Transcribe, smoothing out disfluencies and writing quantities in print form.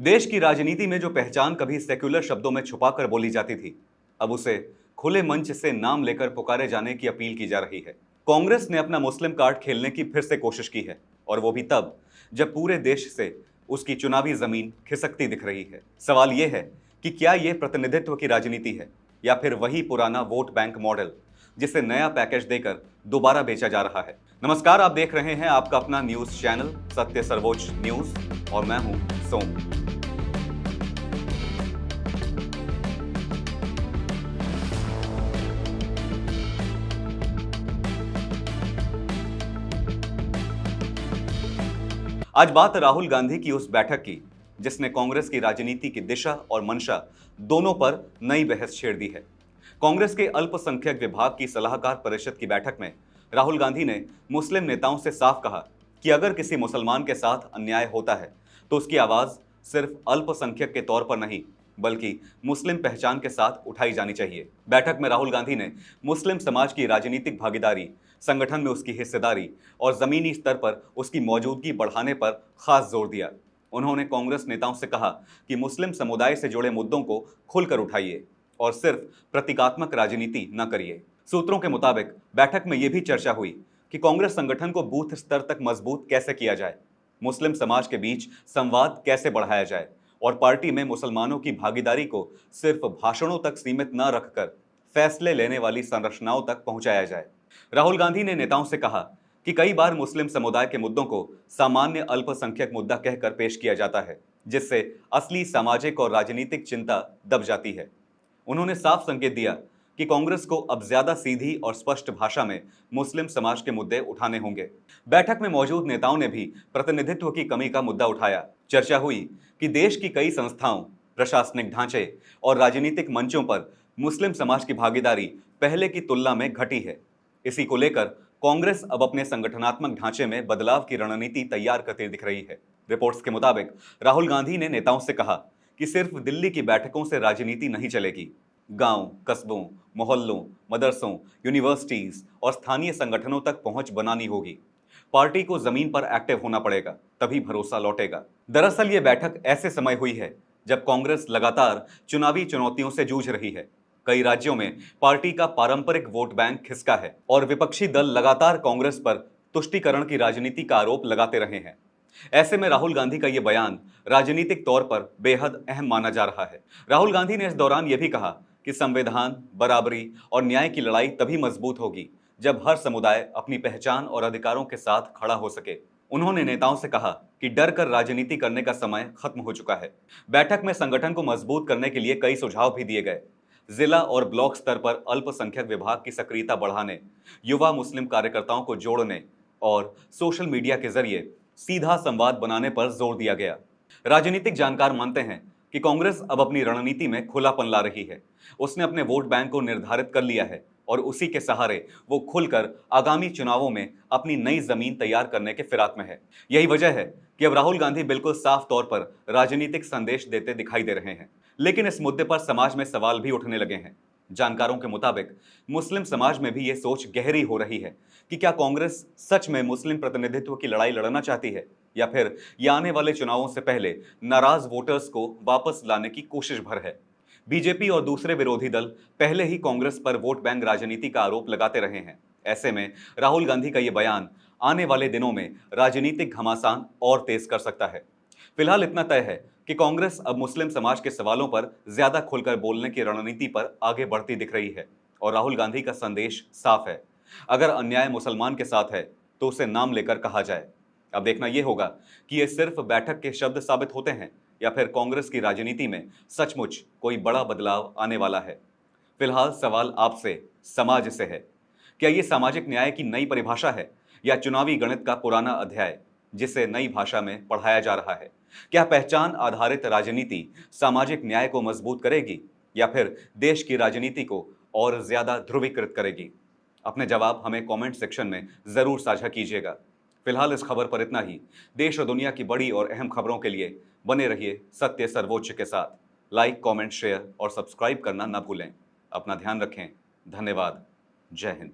देश की राजनीति में जो पहचान कभी सेक्युलर शब्दों में छुपाकर बोली जाती थी, अब उसे खुले मंच से नाम लेकर पुकारे जाने की अपील की जा रही है। कांग्रेस ने अपना मुस्लिम कार्ड खेलने की फिर से कोशिश की है, और वो भी तब जब पूरे देश से उसकी चुनावी जमीन खिसकती दिख रही है। सवाल यह है कि क्या यह प्रतिनिधित्व की राजनीति है, या फिर वही पुराना वोट बैंक मॉडल जिसे नया पैकेज देकर दोबारा बेचा जा रहा है। नमस्कार, आप देख रहे हैं आपका अपना न्यूज चैनल सत्य सर्वोच्च न्यूज, और मैं हूं सोम। आज बात राहुल गांधी की उस बैठक की जिसने कांग्रेस की राजनीति की दिशा और मंशा दोनों पर नई बहस छेड़ दी है। कांग्रेस के अल्पसंख्यक विभाग की सलाहकार परिषद की बैठक में राहुल गांधी ने मुस्लिम नेताओं से साफ कहा कि अगर किसी मुसलमान के साथ अन्याय होता है तो उसकी आवाज सिर्फ अल्पसंख्यक के तौर पर नहीं बल्कि मुस्लिम पहचान के साथ उठाई जानी चाहिए। बैठक में राहुल गांधी ने मुस्लिम समाज की राजनीतिक भागीदारी, संगठन में उसकी हिस्सेदारी और जमीनी स्तर पर उसकी मौजूदगी बढ़ाने पर खास जोर दिया। उन्होंने कांग्रेस नेताओं से कहा कि मुस्लिम समुदाय से जुड़े मुद्दों को खुलकर उठाइए और सिर्फ प्रतीकात्मक राजनीति न करिए। सूत्रों के मुताबिक बैठक में यह भी चर्चा हुई कि कांग्रेस संगठन को बूथ स्तर तक मजबूत कैसे किया जाए, मुस्लिम समाज के बीच संवाद कैसे बढ़ाया जाए और पार्टी में मुसलमानों की भागीदारी को सिर्फ भाषणों तक सीमित न रखकर फैसले लेने वाली संरचनाओं तक पहुंचाया जाए। राहुल गांधी ने नेताओं से कहा कि कई बार मुस्लिम समुदाय के मुद्दों को सामान्य अल्पसंख्यक मुद्दा कहकर पेश किया जाता है, जिससे असली सामाजिक और राजनीतिक चिंता दब जाती है। उन्होंने साफ संकेत दिया कि कांग्रेस को अब ज्यादा सीधी और स्पष्ट भाषा में मुस्लिम समाज के मुद्दे उठाने होंगे। बैठक में मौजूद नेताओं ने भी प्रतिनिधित्व की कमी का मुद्दा उठाया। चर्चा हुई कि देश की कई संस्थाओं, प्रशासनिक ढांचे और राजनीतिक मंचों पर मुस्लिम समाज की भागीदारी पहले की तुलना में घटी है। इसी को लेकर कांग्रेस अब अपने संगठनात्मक ढांचे में बदलाव की रणनीति तैयार करती दिख रही है। रिपोर्ट्स के मुताबिक राहुल गांधी ने नेताओं से कहा कि सिर्फ दिल्ली की बैठकों से राजनीति नहीं चलेगी। गांव, कस्बों, मोहल्लों, मदरसों, यूनिवर्सिटीज और स्थानीय संगठनों तक पहुंच बनानी होगी। पार्टी को जमीन पर एक्टिव होना पड़ेगा, तभी भरोसा लौटेगा। दरअसल ये बैठक ऐसे समय हुई है जब कांग्रेस लगातार चुनावी चुनौतियों से जूझ रही है। कई राज्यों में पार्टी का पारंपरिक वोट बैंक खिसका है और विपक्षी दल लगातार कांग्रेस पर तुष्टीकरण की राजनीति का आरोप लगाते रहे हैं। ऐसे में राहुल गांधी का यह बयान राजनीतिक तौर पर बेहद अहम माना जा रहा है। राहुल गांधी ने इस दौरान यह भी कहा कि संविधान, बराबरी और न्याय की लड़ाई तभी मजबूत होगी जब हर समुदाय अपनी पहचान और अधिकारों के साथ खड़ा हो सके। उन्होंने नेताओं से कहा कि डर कर राजनीति करने का समय खत्म हो चुका है। बैठक में संगठन को मजबूत करने के लिए कई सुझाव भी दिए गए। जिला और ब्लॉक स्तर पर अल्पसंख्यक विभाग की सक्रियता बढ़ाने, युवा मुस्लिम कार्यकर्ताओं को जोड़ने और सोशल मीडिया के जरिए सीधा संवाद बनाने पर जोर दिया गया। राजनीतिक जानकार मानते हैं कि कांग्रेस अब अपनी रणनीति में खुलापन ला रही है। उसने अपने वोट बैंक को निर्धारित कर लिया है और उसी के सहारे वो खुलकर आगामी चुनावों में अपनी नई जमीन तैयार करने के फिराक में है। यही वजह है कि अब राहुल गांधी बिल्कुल साफ तौर पर राजनीतिक संदेश देते दिखाई दे रहे हैं। लेकिन इस मुद्दे पर समाज में सवाल भी उठने लगे हैं। जानकारों के मुताबिक मुस्लिम समाज में भी ये सोच गहरी हो रही है कि क्या कांग्रेस सच में मुस्लिम प्रतिनिधित्व की लड़ाई लड़ना चाहती है, या फिर ये आने वाले चुनावों से पहले नाराज वोटर्स को वापस लाने की कोशिश भर है। बीजेपी और दूसरे विरोधी दल पहले ही कांग्रेस पर वोट बैंक राजनीति का आरोप लगाते रहे हैं। ऐसे में राहुल गांधी का यह बयान आने वाले दिनों में राजनीतिक घमासान और तेज कर सकता है। फिलहाल इतना तय है कि कांग्रेस अब मुस्लिम समाज के सवालों पर ज्यादा खुलकर बोलने की रणनीति पर आगे बढ़ती दिख रही है, और राहुल गांधी का संदेश साफ है। अगर अन्याय मुसलमान के साथ है तो उसे नाम लेकर कहा जाए। अब देखना यह होगा कि ये सिर्फ बैठक के शब्द साबित होते हैं या फिर कांग्रेस की राजनीति में सचमुच कोई बड़ा बदलाव आने वाला है। फिलहाल सवाल आपसे, समाज से है। क्या ये सामाजिक न्याय की नई परिभाषा है, या चुनावी गणित का पुराना अध्याय जिसे नई भाषा में पढ़ाया जा रहा है? क्या पहचान आधारित राजनीति सामाजिक न्याय को मजबूत करेगी, या फिर देश की राजनीति को और ज्यादा ध्रुवीकृत करेगी? अपने जवाब हमें कमेंट सेक्शन में जरूर साझा कीजिएगा। फिलहाल इस खबर पर इतना ही। देश और दुनिया की बड़ी और अहम खबरों के लिए बने रहिए सत्य सर्वोच्च के साथ। लाइक, कमेंट, शेयर और सब्सक्राइब करना ना भूलें। अपना ध्यान रखें। धन्यवाद। जय हिंद।